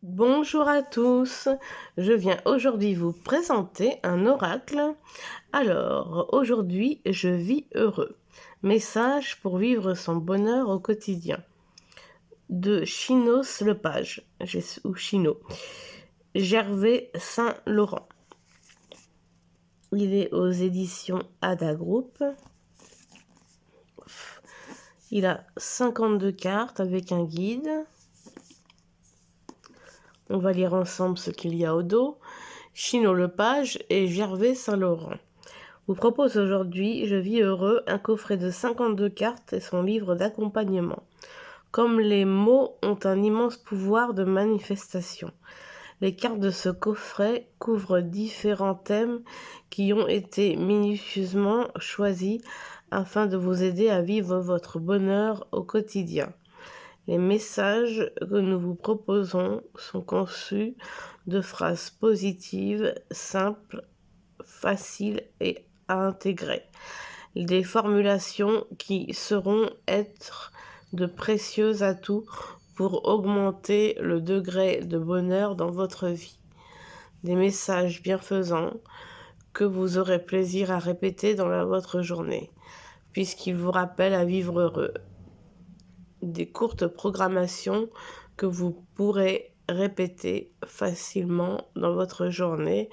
Bonjour à tous, je viens aujourd'hui vous présenter un oracle. Alors, aujourd'hui, je vis heureux. Message pour vivre son bonheur au quotidien. De Chinos Lepage, ou Chino. Gervais Saint-Laurent. Il est aux éditions Ada Group. Il a 52 cartes avec un guide. On va lire ensemble ce qu'il y a au dos. Chino Lepage et Gervais Saint-Laurent vous propose aujourd'hui Je vis heureux, un coffret de 52 cartes et son livre d'accompagnement. Comme les mots ont un immense pouvoir de manifestation, les cartes de ce coffret couvrent différents thèmes qui ont été minutieusement choisis afin de vous aider à vivre votre bonheur au quotidien. Les messages que nous vous proposons sont conçus de phrases positives, simples, faciles et à intégrer. Des formulations qui seront être de précieux atouts pour augmenter le degré de bonheur dans votre vie. Des messages bienfaisants que vous aurez plaisir à répéter dans votre journée, puisqu'ils vous rappellent à vivre heureux. Des courtes programmations que vous pourrez répéter facilement dans votre journée,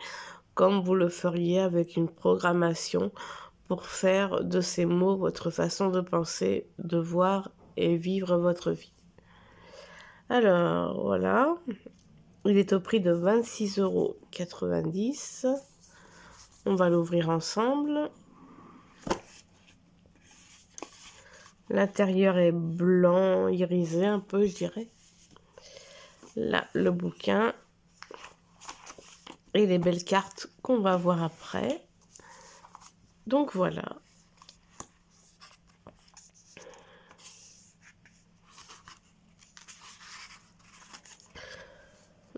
comme vous le feriez avec une programmation pour faire de ces mots votre façon de penser, de voir et vivre votre vie. Alors, voilà. Il est au prix de 26,90 €. On va l'ouvrir ensemble. L'intérieur est blanc, irisé un peu, je dirais. Là, le bouquin. Et les belles cartes qu'on va voir après. Donc voilà.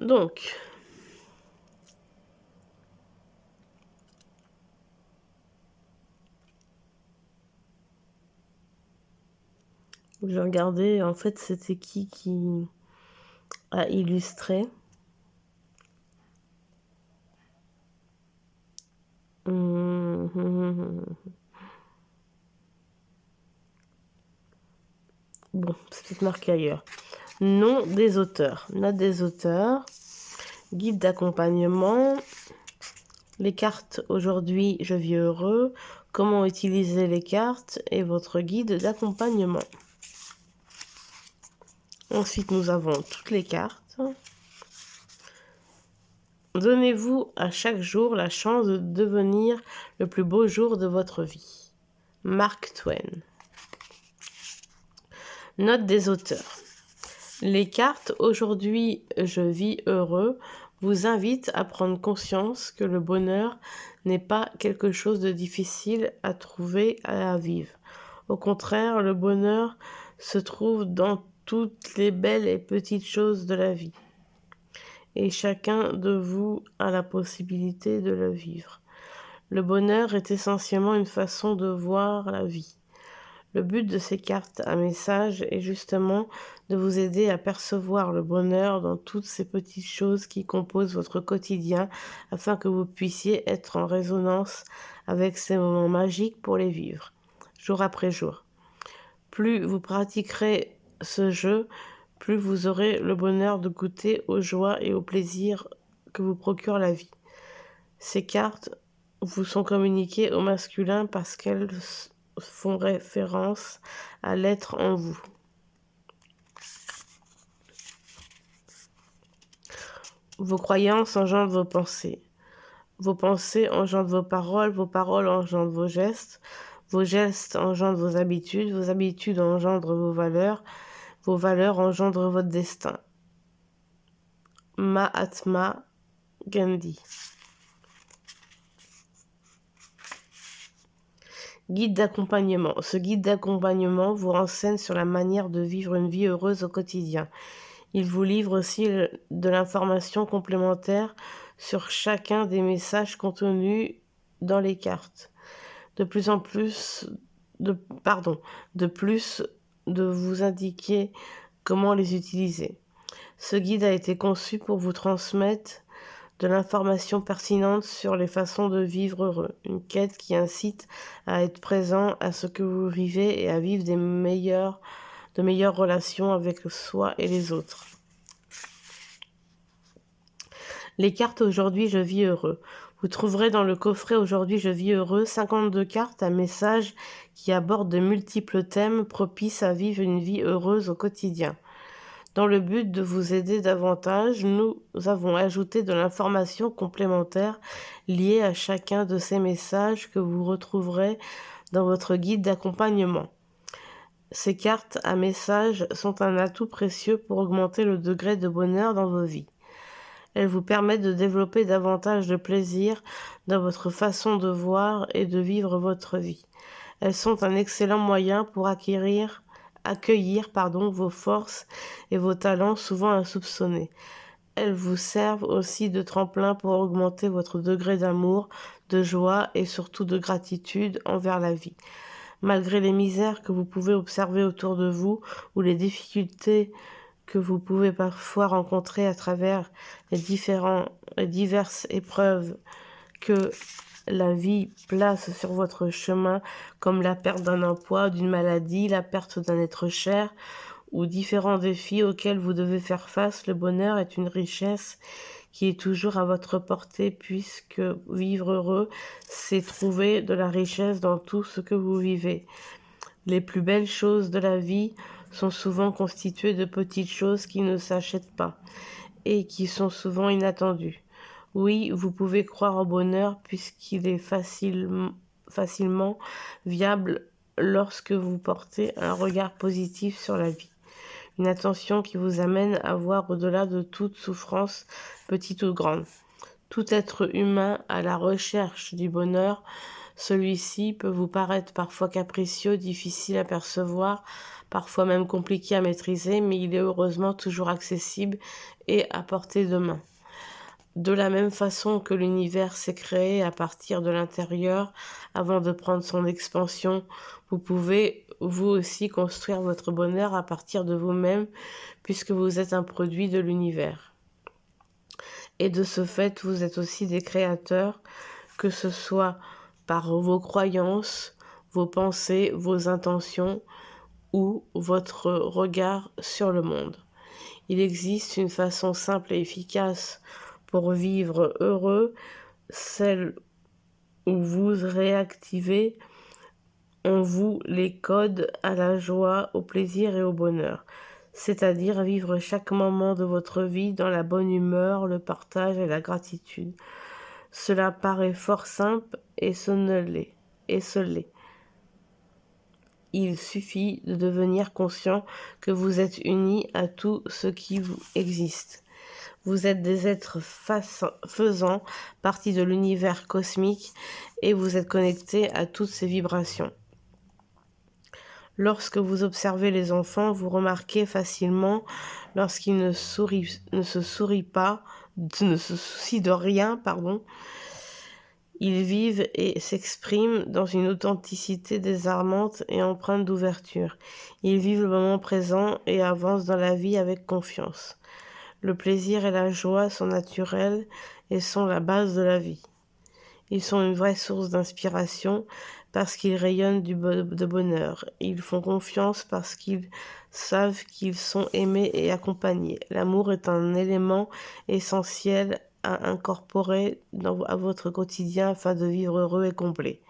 Donc, je vais regarder, en fait, c'était qui a illustré. Bon, c'est peut-être marqué ailleurs. Nom des auteurs. Note des auteurs. Guide d'accompagnement. Les cartes aujourd'hui, je vis heureux. Comment utiliser les cartes et votre guide d'accompagnement. Ensuite, nous avons toutes les cartes. Donnez-vous à chaque jour la chance de devenir le plus beau jour de votre vie. Mark Twain. Note des auteurs. Les cartes aujourd'hui, je vis heureux, vous invitent à prendre conscience que le bonheur n'est pas quelque chose de difficile à trouver, à vivre. Au contraire, le bonheur se trouve dans toutes les belles et petites choses de la vie. Et chacun de vous a la possibilité de le vivre. Le bonheur est essentiellement une façon de voir la vie. Le but de ces cartes à message est justement de vous aider à percevoir le bonheur dans toutes ces petites choses qui composent votre quotidien afin que vous puissiez être en résonance avec ces moments magiques pour les vivre, jour après jour. Plus vous pratiquerez ce jeu, plus vous aurez le bonheur de goûter aux joies et aux plaisirs que vous procure la vie. Ces cartes vous sont communiquées au masculin parce qu'elles font référence à l'être en vous. Vos croyances engendrent vos pensées. Vos pensées engendrent vos paroles engendrent vos gestes engendrent vos habitudes engendrent vos valeurs engendrent votre destin. Mahatma Gandhi. Guide d'accompagnement. Ce guide d'accompagnement vous renseigne sur la manière de vivre une vie heureuse au quotidien. Il vous livre aussi de l'information complémentaire sur chacun des messages contenus dans les cartes. De plus, de vous indiquer comment les utiliser. Ce guide a été conçu pour vous transmettre de l'information pertinente sur les façons de vivre heureux. Une quête qui incite à être présent à ce que vous vivez et à vivre de meilleures relations avec soi et les autres. Les cartes Aujourd'hui je vis heureux. Vous trouverez dans le coffret Aujourd'hui je vis heureux 52 cartes à messages qui abordent de multiples thèmes propices à vivre une vie heureuse au quotidien. Dans le but de vous aider davantage, nous avons ajouté de l'information complémentaire liée à chacun de ces messages que vous retrouverez dans votre guide d'accompagnement. Ces cartes à messages sont un atout précieux pour augmenter le degré de bonheur dans vos vies. Elles vous permettent de développer davantage de plaisir dans votre façon de voir et de vivre votre vie. Elles sont un excellent moyen pour accueillir vos forces et vos talents souvent insoupçonnés. Elles vous servent aussi de tremplin pour augmenter votre degré d'amour, de joie et surtout de gratitude envers la vie. Malgré les misères que vous pouvez observer autour de vous ou les difficultés que vous pouvez parfois rencontrer à travers les diverses épreuves que la vie place sur votre chemin, comme la perte d'un emploi, d'une maladie, la perte d'un être cher ou différents défis auxquels vous devez faire face, le bonheur est une richesse qui est toujours à votre portée, puisque vivre heureux, c'est trouver de la richesse dans tout ce que vous vivez. Les plus belles choses de la vie sont souvent constituées de petites choses qui ne s'achètent pas et qui sont souvent inattendues. Oui, vous pouvez croire au bonheur puisqu'il est facilement viable lorsque vous portez un regard positif sur la vie. Une attention qui vous amène à voir au-delà de toute souffrance, petite ou grande. Tout être humain à la recherche du bonheur, celui-ci peut vous paraître parfois capricieux, difficile à percevoir, parfois même compliqué à maîtriser, mais il est heureusement toujours accessible et à portée de main. De la même façon que l'univers s'est créé à partir de l'intérieur avant de prendre son expansion, vous pouvez vous aussi construire votre bonheur à partir de vous-même puisque vous êtes un produit de l'univers. Et de ce fait, vous êtes aussi des créateurs, que ce soit par vos croyances, vos pensées, vos intentions ou votre regard sur le monde. Il existe une façon simple et efficace pour vivre heureux, celle où vous réactivez en vous les codes à la joie, au plaisir et au bonheur, c'est-à-dire vivre chaque moment de votre vie dans la bonne humeur, le partage et la gratitude. Cela paraît fort simple et ce l'est. Il suffit de devenir conscient que vous êtes unis à tout ce qui vous existe. Vous êtes des êtres faisant partie de l'univers cosmique et vous êtes connectés à toutes ces vibrations. Lorsque vous observez les enfants, vous remarquez facilement lorsqu'ils ne se soucient de rien, Ils vivent et s'expriment dans une authenticité désarmante et empreinte d'ouverture. Ils vivent le moment présent et avancent dans la vie avec confiance. Le plaisir et la joie sont naturels et sont la base de la vie. Ils sont une vraie source d'inspiration parce qu'ils rayonnent de bonheur. Ils font confiance parce qu'ils savent qu'ils sont aimés et accompagnés. L'amour est un élément essentiel à incorporer à votre quotidien afin de vivre heureux et complet.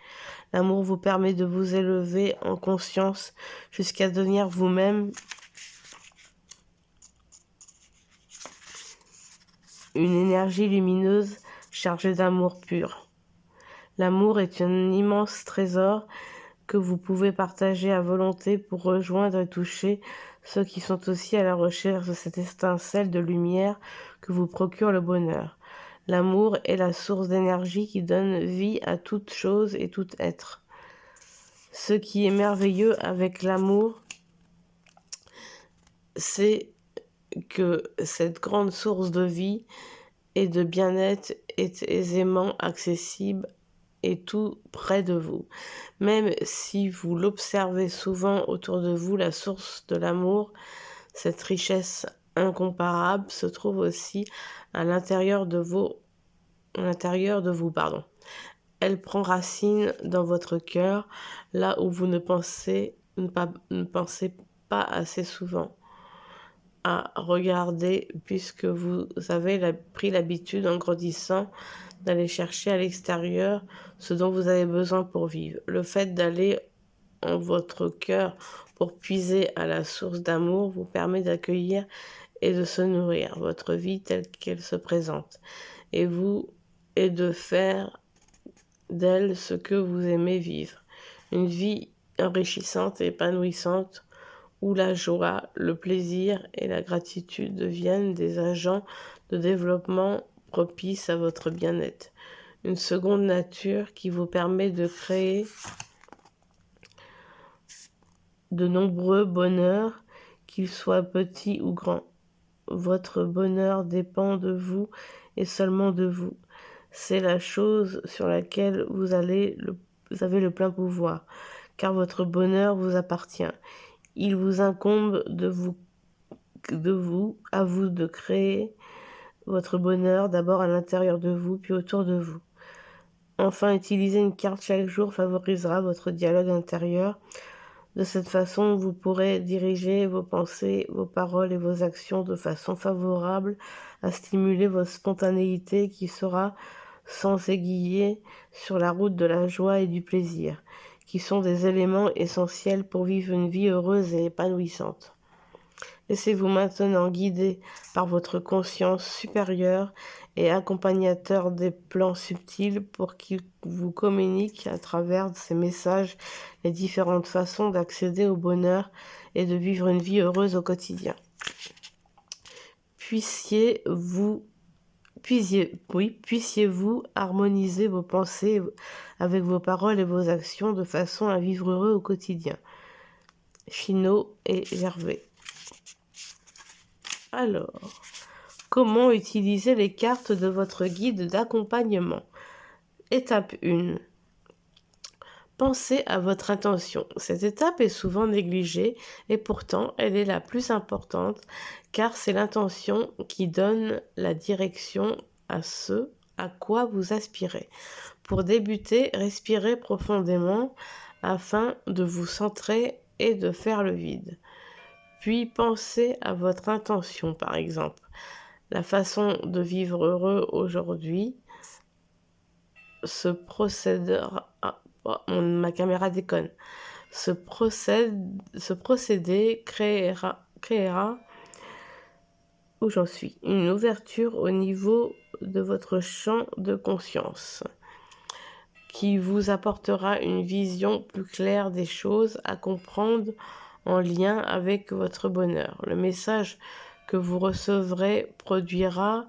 L'amour vous permet de vous élever en conscience jusqu'à devenir vous-même une énergie lumineuse chargée d'amour pur. L'amour est un immense trésor que vous pouvez partager à volonté pour rejoindre et toucher ceux qui sont aussi à la recherche de cette étincelle de lumière que vous procure le bonheur. L'amour est la source d'énergie qui donne vie à toute chose et tout être. Ce qui est merveilleux avec l'amour, c'est que cette grande source de vie et de bien-être est aisément accessible et tout près de vous. Même si vous l'observez souvent autour de vous, la source de l'amour, cette richesse incomparable se trouve aussi à l'intérieur de vous, pardon. Elle prend racine dans votre cœur, là où vous ne pensez pas assez souvent à regarder, puisque vous avez pris l'habitude en grandissant d'aller chercher à l'extérieur ce dont vous avez besoin pour vivre. Le fait d'aller en votre cœur pour puiser à la source d'amour vous permet d'accueillir et de se nourrir votre vie telle qu'elle se présente et de faire d'elle ce que vous aimez vivre. Une vie enrichissante et épanouissante où la joie, le plaisir et la gratitude deviennent des agents de développement propices à votre bien-être. Une seconde nature qui vous permet de créer de nombreux bonheurs, qu'ils soient petits ou grands. Votre bonheur dépend de vous et seulement de vous. C'est la chose sur laquelle vous avez le plein pouvoir, car votre bonheur vous appartient. Il vous incombe à vous de créer votre bonheur d'abord à l'intérieur de vous, puis autour de vous. Enfin, utiliser une carte chaque jour favorisera votre dialogue intérieur. De cette façon, vous pourrez diriger vos pensées, vos paroles et vos actions de façon favorable à stimuler votre spontanéité qui sera sans aiguiller sur la route de la joie et du plaisir, qui sont des éléments essentiels pour vivre une vie heureuse et épanouissante. Laissez-vous maintenant guider par votre conscience supérieure et accompagnateur des plans subtils pour qu'il vous communique à travers ces messages les différentes façons d'accéder au bonheur et de vivre une vie heureuse au quotidien. Puissiez-vous harmoniser vos pensées avec vos paroles et vos actions de façon à vivre heureux au quotidien. Chino et Gervais. Alors, comment utiliser les cartes de votre guide d'accompagnement? Étape 1. Pensez à votre intention. Cette étape est souvent négligée et pourtant elle est la plus importante car c'est l'intention qui donne la direction à ce à quoi vous aspirez. Pour débuter, respirez profondément afin de vous centrer et de faire le vide. Puis pensez à votre intention, par exemple. La façon de vivre heureux aujourd'hui se procédera... ma caméra déconne. Ce procédé créera où j'en suis, une ouverture au niveau de votre champ de conscience qui vous apportera une vision plus claire des choses à comprendre en lien avec votre bonheur. Le message que vous recevrez produira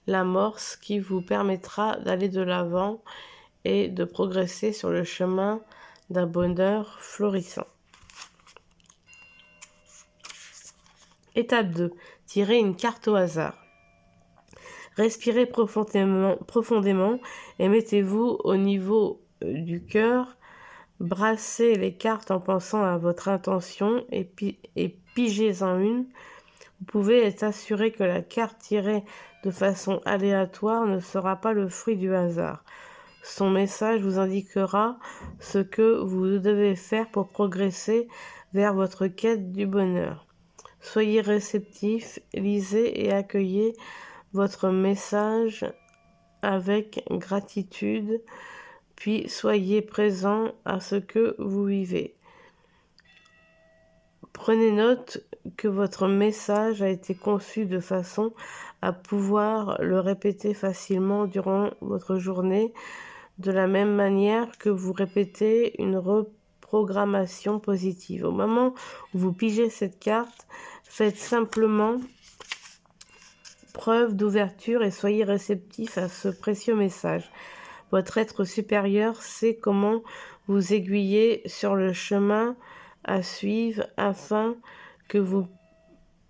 l'amorce qui vous permettra d'aller de l'avant et de progresser sur le chemin d'un bonheur florissant. Étape 2. Tirez une carte au hasard. Respirez profondément et mettez-vous au niveau du cœur. Brassez les cartes en pensant à votre intention et pigez-en une. Vous pouvez être assuré que la carte tirée de façon aléatoire ne sera pas le fruit du hasard. Son message vous indiquera ce que vous devez faire pour progresser vers votre quête du bonheur. Soyez réceptif, lisez et accueillez votre message avec gratitude, puis soyez présent à ce que vous vivez. Prenez note que votre message a été conçu de façon à pouvoir le répéter facilement durant votre journée, de la même manière que vous répétez une reprogrammation positive. Au moment où vous pigez cette carte, faites simplement preuve d'ouverture et soyez réceptif à ce précieux message. Votre être supérieur sait comment vous aiguiller sur le chemin à suivre afin que vous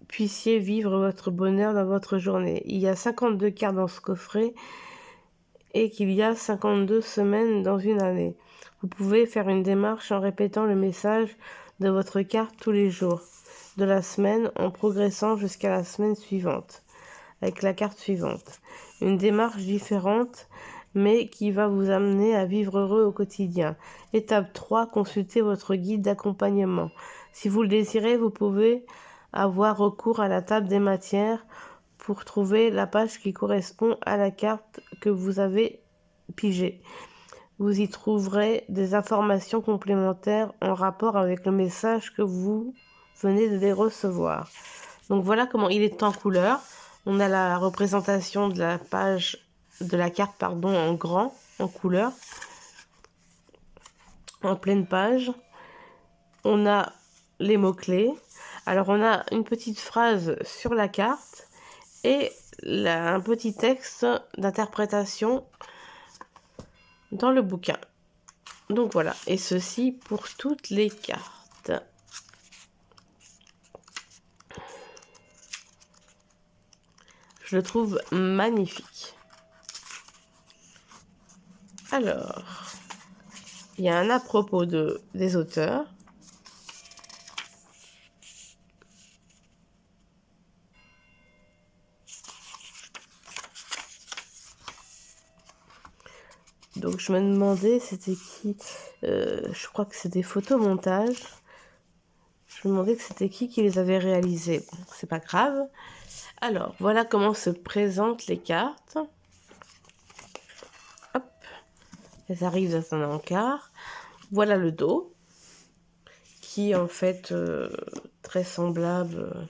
puissiez vivre votre bonheur dans votre journée. Il y a 52 cartes dans ce coffret et qu'il y a 52 semaines dans une année. Vous pouvez faire une démarche en répétant le message de votre carte tous les jours. de la semaine en progressant jusqu'à la semaine suivante, avec la carte suivante. Une démarche différente, mais qui va vous amener à vivre heureux au quotidien. Étape 3, consultez votre guide d'accompagnement. Si vous le désirez, vous pouvez avoir recours à la table des matières pour trouver la page qui correspond à la carte que vous avez pigée. Vous y trouverez des informations complémentaires en rapport avec le message que vous venez de les recevoir. Donc voilà comment il est en couleur. On a la représentation de la page, de la carte, pardon, en grand, en couleur, en pleine page. On a les mots-clés. Alors on a une petite phrase sur la carte et un petit texte d'interprétation dans le bouquin. Donc voilà, et ceci pour toutes les cartes. Je le trouve magnifique. Alors, il y a un à propos des auteurs. Donc je me demandais c'était qui. Je crois que c'était photomontage. Je me demandais que c'était qui les avait réalisés. Bon, c'est pas grave. Alors, voilà comment se présentent les cartes. Hop. Elles arrivent dans un encart. Voilà le dos, qui est en fait très semblable.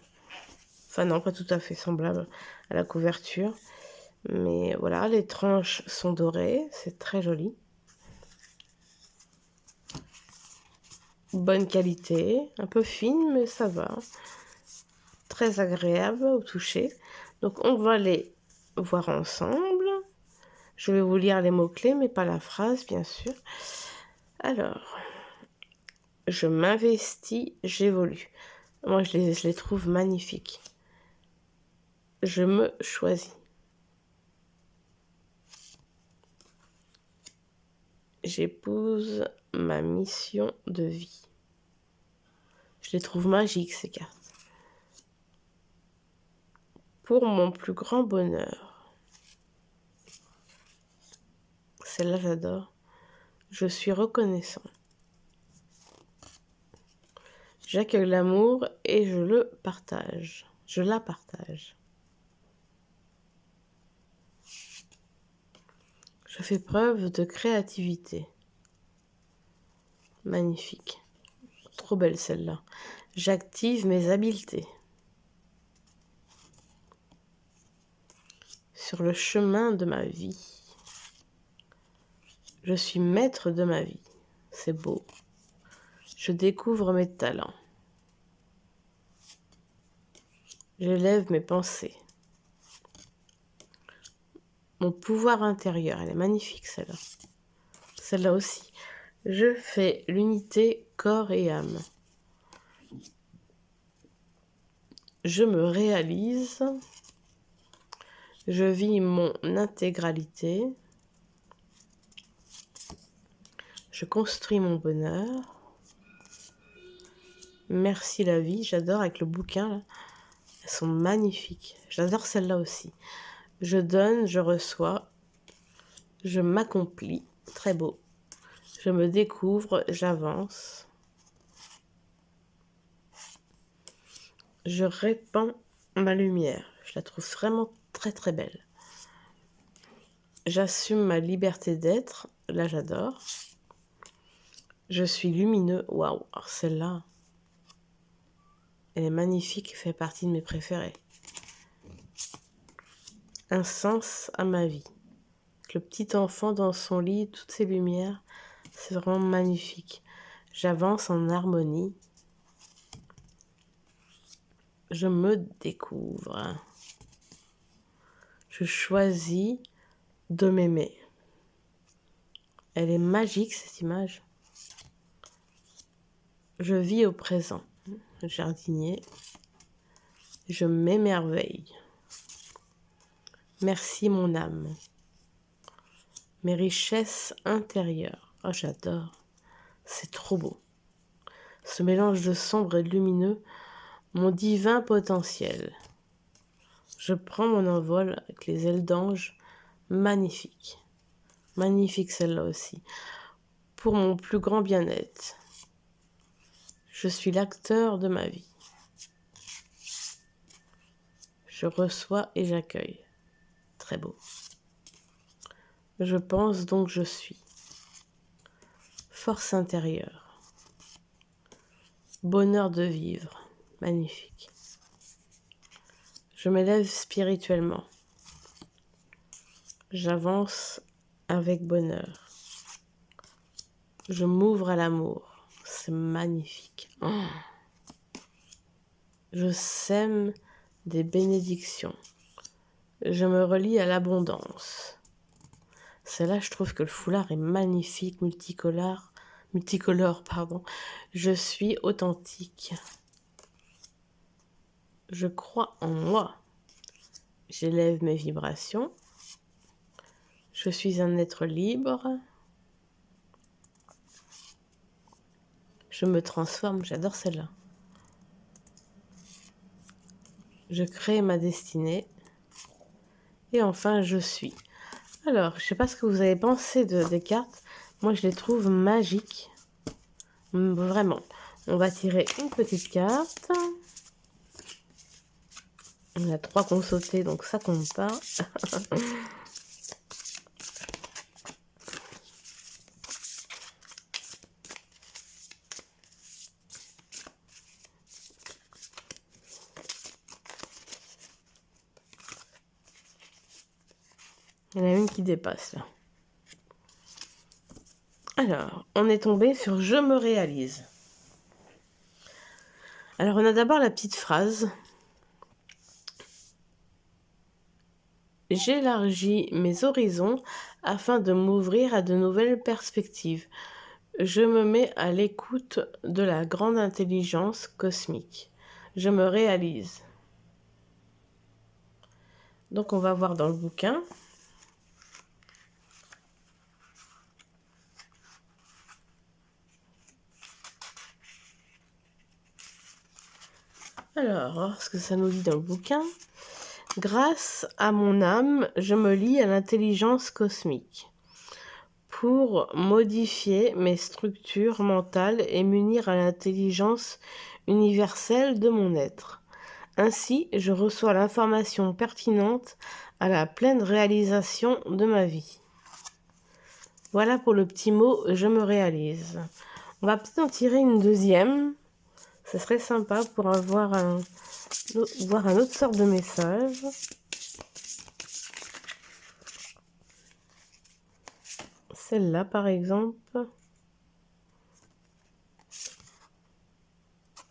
Enfin non, pas tout à fait semblable à la couverture. Mais voilà, les tranches sont dorées. C'est très joli. Bonne qualité. Un peu fine, mais ça va. Très agréable au toucher. Donc on va les voir ensemble. Je vais vous lire les mots-clés, mais pas la phrase, bien sûr. Alors, je m'investis, j'évolue. Moi, je les trouve magnifiques. Je me choisis. J'épouse ma mission de vie. Je les trouve magiques, ces cartes. Pour mon plus grand bonheur. Celle-là, j'adore. Je suis reconnaissant. J'accueille l'amour et je le partage. Je la partage. Je fais preuve de créativité. Magnifique. Trop belle celle-là. J'active mes habiletés. Sur le chemin de ma vie. Je suis maître de ma vie. C'est beau. Je découvre mes talents. J'élève mes pensées. Mon pouvoir intérieur. Elle est magnifique celle-là. Celle-là aussi. Je fais l'unité corps et âme. Je me réalise. Je vis mon intégralité. Je construis mon bonheur. Merci la vie. J'adore avec le bouquin là. Elles sont magnifiques. J'adore celle-là aussi. Je donne, je reçois. Je m'accomplis. Très beau. Je me découvre, j'avance. Je répands ma lumière. Je la trouve vraiment très très belle. J'assume ma liberté d'être. Là, j'adore. Je suis lumineux. Waouh. Alors celle-là, elle est magnifique. Fait partie de mes préférées. Un sens à ma vie. Le petit enfant dans son lit, toutes ces lumières, c'est vraiment magnifique. J'avance en harmonie. Je me découvre. Je choisis de m'aimer. Elle est magique cette image. Je vis au présent. Jardinier. Je m'émerveille. Merci mon âme. Mes richesses intérieures. Oh, j'adore. C'est trop beau. Ce mélange de sombre et de lumineux, mon divin potentiel. Je prends mon envol avec les ailes d'ange. Magnifique. Magnifique celle-là aussi. Pour mon plus grand bien-être. Je suis l'acteur de ma vie. Je reçois et j'accueille. Très beau. Je pense donc je suis. Force intérieure. Bonheur de vivre. Magnifique. Je m'élève spirituellement. J'avance avec bonheur. Je m'ouvre à l'amour. C'est magnifique. Oh. Je sème des bénédictions. Je me relie à l'abondance. Celle-là, je trouve que le foulard est magnifique, multicolore, pardon. Je suis authentique. Je crois en moi. J'élève mes vibrations. Je suis un être libre. Je me transforme. J'adore celle-là. Je crée ma destinée. Et enfin, je suis. Alors, je ne sais pas ce que vous avez pensé des cartes. Moi, je les trouve magiques. Vraiment. On va tirer une petite carte. On a 3 qu'on sauté, donc ça compte pas. Il y en a une qui dépasse là. Alors, on est tombé sur « Je me réalise ». Alors, on a d'abord la petite phrase. J'élargis mes horizons afin de m'ouvrir à de nouvelles perspectives. Je me mets à l'écoute de la grande intelligence cosmique. Je me réalise. Donc, on va voir dans le bouquin. Alors, ce que ça nous dit dans le bouquin. Grâce à mon âme, je me lie à l'intelligence cosmique pour modifier mes structures mentales et m'unir à l'intelligence universelle de mon être. Ainsi, je reçois l'information pertinente à la pleine réalisation de ma vie. Voilà pour le petit mot « je me réalise ». On va peut-être en tirer une deuxième. Ce serait sympa pour voir un autre sorte de message. Celle-là, par exemple.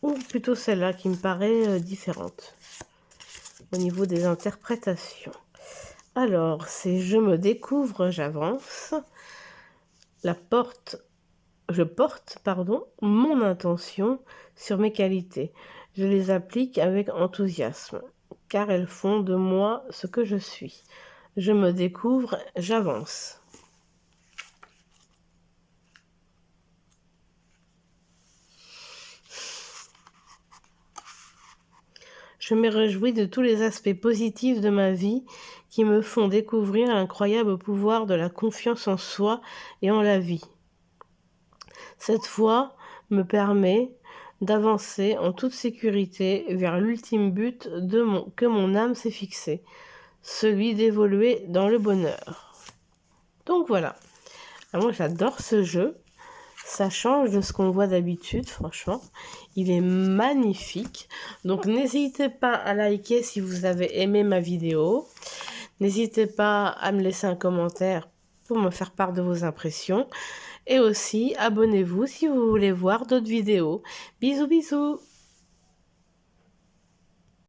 Ou plutôt celle-là qui me paraît différente au niveau des interprétations. Alors, c'est « je me découvre, j'avance ». Je porte mon intention sur mes qualités. Je les applique avec enthousiasme, car elles font de moi ce que je suis. Je me découvre, j'avance. Je me réjouis de tous les aspects positifs de ma vie qui me font découvrir l'incroyable pouvoir de la confiance en soi et en la vie. Cette foi me permet d'avancer en toute sécurité vers l'ultime but que mon âme s'est fixé, celui d'évoluer dans le bonheur. Donc voilà. Alors moi j'adore ce jeu. Ça change de ce qu'on voit d'habitude, franchement. Il est magnifique. Donc n'hésitez pas à liker si vous avez aimé ma vidéo. N'hésitez pas à me laisser un commentaire pour me faire part de vos impressions. Et aussi, abonnez-vous si vous voulez voir d'autres vidéos. Bisous, bisous!